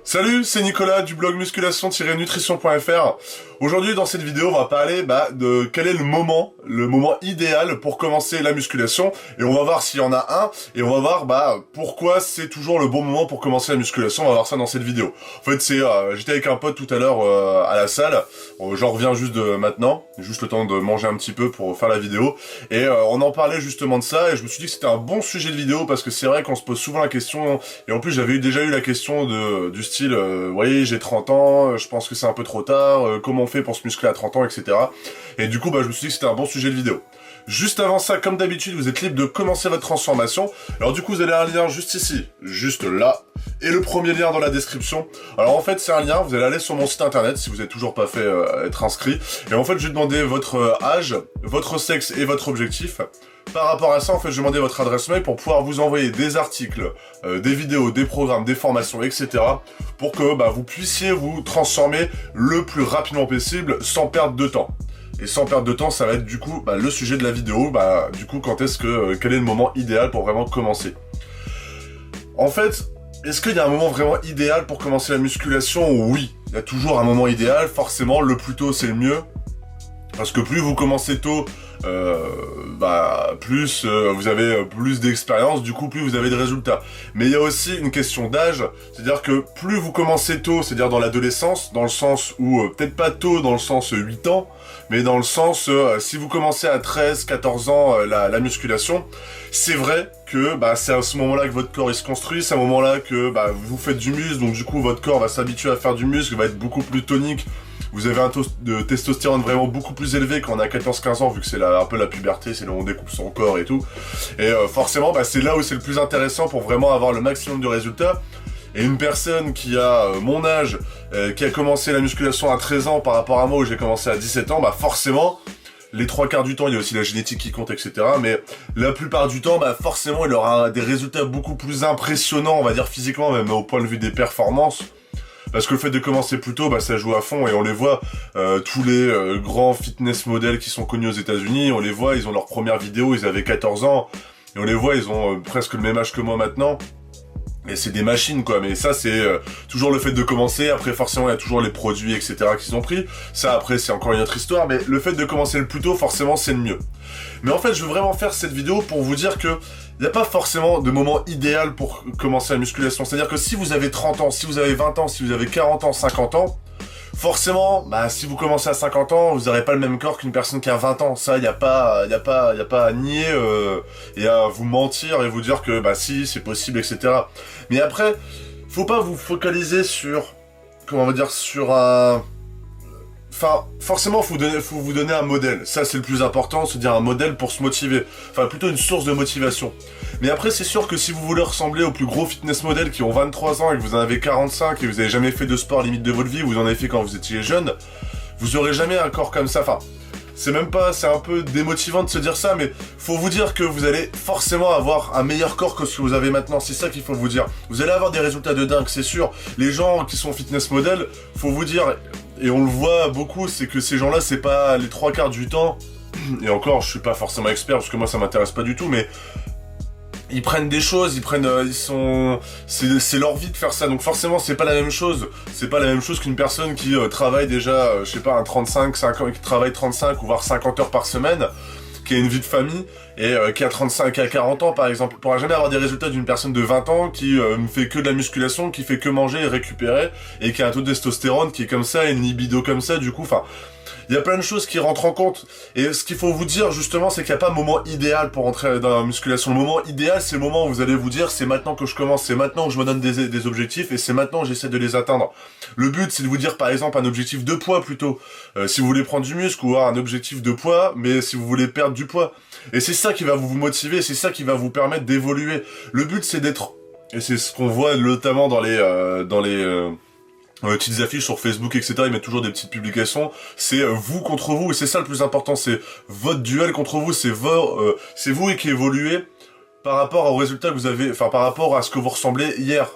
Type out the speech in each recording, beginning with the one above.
Salut, c'est Nicolas du blog musculation-nutrition.fr. Aujourd'hui, dans cette vidéo, on va parler de quel est le moment idéal pour commencer la musculation. Et on va voir s'il y en a un, et on va voir pourquoi c'est toujours le bon moment pour commencer la musculation. On va voir ça dans cette vidéo. En fait, j'étais avec un pote tout à l'heure à la salle. J'en reviens juste de maintenant, juste le temps de manger un petit peu pour faire la vidéo. Et on en parlait justement de ça, et je me suis dit que c'était un bon sujet de vidéo, parce que c'est vrai qu'on se pose souvent la question, et en plus j'avais déjà eu la question du style, oui, j'ai 30 ans, je pense que c'est un peu trop tard, comment on fait pour se muscler à 30 ans, etc. Et du coup, je me suis dit que c'était un bon sujet de vidéo. Juste avant ça, comme d'habitude, vous êtes libre de commencer votre transformation. Alors du coup, vous avez un lien juste ici, juste là, et le premier lien dans la description. Alors en fait, c'est un lien, vous allez aller sur mon site internet, si vous n'avez toujours pas fait être inscrit. Et en fait, je vais demander votre âge, votre sexe et votre objectif. Par rapport à ça, en fait, je vais demander votre adresse mail pour pouvoir vous envoyer des articles, des vidéos, des programmes, des formations, etc. pour que vous puissiez vous transformer le plus rapidement possible sans perdre de temps. Et sans perdre de temps, ça va être du coup le sujet de la vidéo. Du coup, quel est le moment idéal pour vraiment commencer? En fait, est-ce qu'il y a un moment vraiment idéal pour commencer la musculation? Oui, il y a toujours un moment idéal. Forcément, le plus tôt, c'est le mieux. Parce que plus vous commencez tôt, plus vous avez plus d'expérience, du coup plus vous avez de résultats. Mais il y a aussi une question d'âge, c'est-à-dire que plus vous commencez tôt, c'est-à-dire dans l'adolescence, dans le sens où, peut-être pas tôt dans le sens 8 ans, mais dans le sens, si vous commencez à 13, 14 ans la musculation, c'est vrai que c'est à ce moment-là que votre corps il se construit, c'est à ce moment-là que vous faites du muscle, donc du coup votre corps va s'habituer à faire du muscle, va être beaucoup plus tonique. Vous avez un taux de testostérone vraiment beaucoup plus élevé quand on a 14-15 ans, vu que c'est un peu la puberté, c'est là où on découpe son corps et tout. Et forcément, c'est là où c'est le plus intéressant pour vraiment avoir le maximum de résultats. Et une personne qui a mon âge, qui a commencé la musculation à 13 ans par rapport à moi où j'ai commencé à 17 ans, forcément, les 3/4 du temps, il y a aussi la génétique qui compte, etc. Mais la plupart du temps, forcément, il aura des résultats beaucoup plus impressionnants, on va dire physiquement, même au point de vue des performances. Parce que le fait de commencer plus tôt, ça joue à fond, et on les voit, tous les grands fitness modèles qui sont connus aux États-Unis, on les voit, ils ont leur première vidéo, ils avaient 14 ans, et on les voit, ils ont presque le même âge que moi maintenant. Et c'est des machines quoi, mais ça c'est toujours le fait de commencer. Après forcément il y a toujours les produits etc qu'ils ont pris. Ça après c'est encore une autre histoire, mais le fait de commencer le plus tôt forcément c'est le mieux. Mais en fait je veux vraiment faire cette vidéo pour vous dire que il n'y a pas forcément de moment idéal pour commencer la musculation. C'est-à-dire que si vous avez 30 ans, si vous avez 20 ans, si vous avez 40 ans, 50 ans, forcément, si vous commencez à 50 ans, vous n'aurez pas le même corps qu'une personne qui a 20 ans. Ça, y a pas à nier et à vous mentir et vous dire que si, c'est possible, etc. Mais après, faut pas vous focaliser sur, sur un... Enfin, forcément, faut vous donner un modèle. Ça, c'est le plus important, se dire un modèle pour se motiver. Enfin, plutôt une source de motivation. Mais après, c'est sûr que si vous voulez ressembler aux plus gros fitness modèles qui ont 23 ans et que vous en avez 45 et que vous avez jamais fait de sport limite de votre vie, vous en avez fait quand vous étiez jeune, vous aurez jamais un corps comme ça. Enfin, c'est un peu démotivant de se dire ça, mais faut vous dire que vous allez forcément avoir un meilleur corps que ce que vous avez maintenant. C'est ça qu'il faut vous dire. Vous allez avoir des résultats de dingue, c'est sûr. Les gens qui sont fitness modèles, faut vous dire... Et on le voit beaucoup, c'est que ces gens-là, c'est pas les 3/4 du temps, et encore, je suis pas forcément expert, parce que moi ça m'intéresse pas du tout, mais ils prennent des choses, c'est leur vie de faire ça, donc forcément c'est pas la même chose. C'est pas la même chose qu'une personne qui travaille déjà, un 35 qui travaille 35 ou voire 50 heures par semaine, qui a une vie de famille, et qui a 35 à 40 ans par exemple, pourra jamais avoir des résultats d'une personne de 20 ans qui ne fait que de la musculation, qui fait que manger et récupérer, et qui a un taux de testostérone qui est comme ça, et une libido comme ça, du coup, il y a plein de choses qui rentrent en compte. Et ce qu'il faut vous dire justement, c'est qu'il n'y a pas un moment idéal pour entrer dans la musculation. Le moment idéal, c'est le moment où vous allez vous dire, c'est maintenant que je commence, c'est maintenant que je me donne des objectifs, et c'est maintenant que j'essaie de les atteindre. Le but, c'est de vous dire par exemple un objectif de poids plutôt, si vous voulez prendre du muscle, ou un objectif de poids, mais si vous voulez perdre du poids. Et c'est ça qui va vous motiver, c'est ça qui va vous permettre d'évoluer. Le but, c'est d'être, et c'est ce qu'on voit notamment dans les petites affiches sur Facebook, etc. Ils mettent toujours des petites publications. C'est vous contre vous, et c'est ça le plus important. C'est votre duel contre vous. C'est vous qui évoluez par rapport aux résultats que vous avez, par rapport à ce que vous ressemblez hier.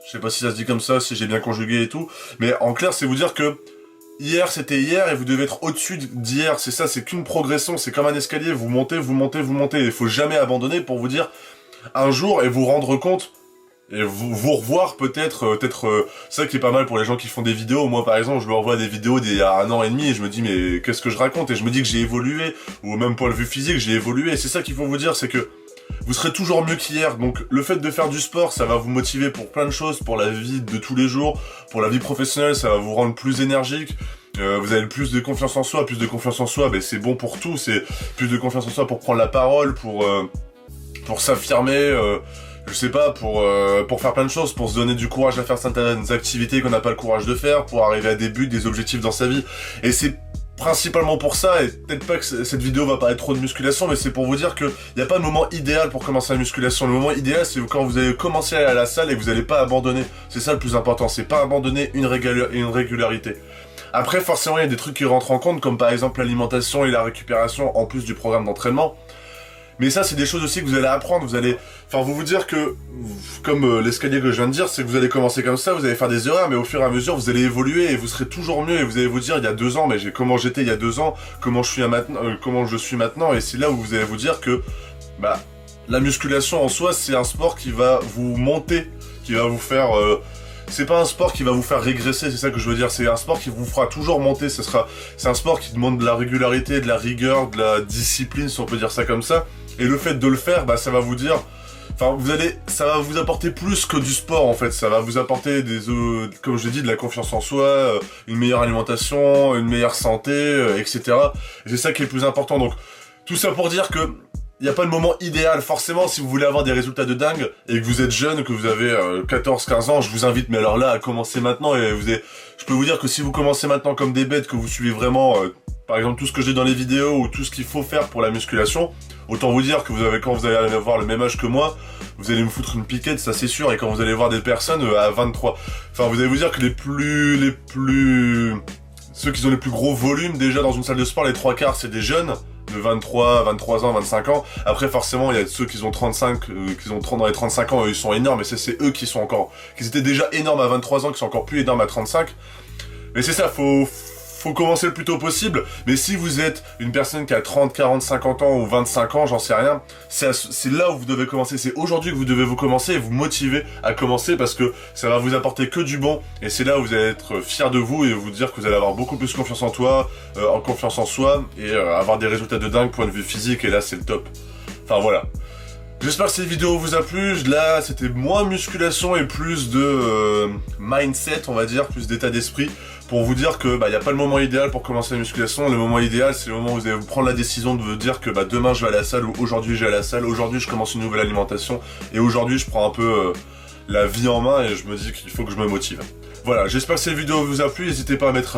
Je sais pas si ça se dit comme ça, si j'ai bien conjugué et tout. Mais en clair, c'est vous dire que hier, c'était hier, et vous devez être au-dessus d'hier. C'est ça, c'est qu'une progression. C'est comme un escalier. Vous montez, vous montez, vous montez. Il faut jamais abandonner pour vous dire un jour et vous rendre compte et vous revoir peut-être, ça qui est pas mal pour les gens qui font des vidéos. Moi par exemple, je me revois des vidéos d'il y a 1 an et demi et je me dis mais qu'est-ce que je raconte, et je me dis que j'ai évolué, ou même point de vue physique j'ai évolué, et c'est ça qu'il faut vous dire, c'est que vous serez toujours mieux qu'hier. Donc le fait de faire du sport, ça va vous motiver pour plein de choses, pour la vie de tous les jours, pour la vie professionnelle, ça va vous rendre plus énergique. Vous avez plus de confiance en soi, ben c'est bon pour tout, c'est plus de confiance en soi pour prendre la parole, pour s'affirmer, je sais pas, pour faire plein de choses, pour se donner du courage à faire certaines activités qu'on n'a pas le courage de faire, pour arriver à des buts, des objectifs dans sa vie. Et c'est principalement pour ça, et peut-être pas que cette vidéo va pas être trop de musculation, mais c'est pour vous dire que y a pas de moment idéal pour commencer la musculation. Le moment idéal, c'est quand vous allez commencer à aller à la salle et que vous allez pas abandonner. C'est ça le plus important, c'est pas abandonner une régularité. Après, forcément, il y a des trucs qui rentrent en compte, comme par exemple l'alimentation et la récupération en plus du programme d'entraînement. Mais ça, c'est des choses aussi que vous allez apprendre. Vous dire que, comme l'escalier que je viens de dire, c'est que vous allez commencer comme ça, vous allez faire des erreurs, mais au fur et à mesure, vous allez évoluer et vous serez toujours mieux. Et vous allez vous dire, il y a 2 ans, mais comment j'étais il y a 2 ans, comment je suis maintenant. Et c'est là où vous allez vous dire que, la musculation en soi, c'est un sport qui va vous monter, qui va vous faire... c'est pas un sport qui va vous faire régresser, c'est ça que je veux dire. C'est un sport qui vous fera toujours monter. C'est un sport qui demande de la régularité, de la rigueur, de la discipline, si on peut dire ça comme ça. Et le fait de le faire, ça va vous dire... ça va vous apporter plus que du sport, en fait. Ça va vous apporter comme je l'ai dit, de la confiance en soi, une meilleure alimentation, une meilleure santé, etc. Et c'est ça qui est le plus important. Donc, tout ça pour dire que il n'y a pas de moment idéal. Forcément, si vous voulez avoir des résultats de dingue, et que vous êtes jeune, que vous avez 14-15 ans, je vous invite, mais alors là, à commencer maintenant. Je peux vous dire que si vous commencez maintenant comme des bêtes, que vous suivez vraiment... par exemple, tout ce que j'ai dans les vidéos ou tout ce qu'il faut faire pour la musculation, autant vous dire que quand vous allez avoir le même âge que moi, vous allez me foutre une piquette, ça c'est sûr, et quand vous allez voir des personnes à 23... vous allez vous dire que ceux qui ont les plus gros volumes, déjà dans une salle de sport, les 3/4, c'est des jeunes, de 23 ans, 25 ans. Après, forcément, il y a ceux qui ont 35, qui ont 30 dans les 35 ans, ils sont énormes, et c'est eux qui étaient déjà énormes à 23 ans, qui sont encore plus énormes à 35. Mais c'est ça, faut commencer le plus tôt possible, mais si vous êtes une personne qui a 30, 40, 50 ans ou 25 ans, j'en sais rien, c'est là où vous devez commencer, c'est aujourd'hui que vous devez vous commencer et vous motiver à commencer, parce que ça va vous apporter que du bon, et c'est là où vous allez être fier de vous et vous dire que vous allez avoir beaucoup plus confiance en confiance en soi, et avoir des résultats de dingue point de vue physique, et là c'est le top. Voilà. J'espère que cette vidéo vous a plu. Là, c'était moins musculation et plus de mindset, on va dire, plus d'état d'esprit, pour vous dire que y a pas le moment idéal pour commencer la musculation. Le moment idéal, c'est le moment où vous allez vous prendre la décision de vous dire que demain je vais à la salle, ou aujourd'hui je vais à la salle, aujourd'hui je commence une nouvelle alimentation, et aujourd'hui je prends un peu la vie en main et je me dis qu'il faut que je me motive. Voilà, j'espère que cette vidéo vous a plu. N'hésitez pas à mettre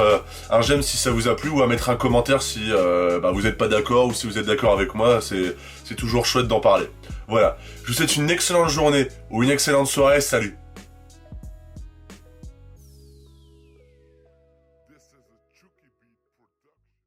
un j'aime si ça vous a plu, ou à mettre un commentaire si vous n'êtes pas d'accord, ou si vous êtes d'accord avec moi. C'est toujours chouette d'en parler. Voilà, je vous souhaite une excellente journée ou une excellente soirée. Salut!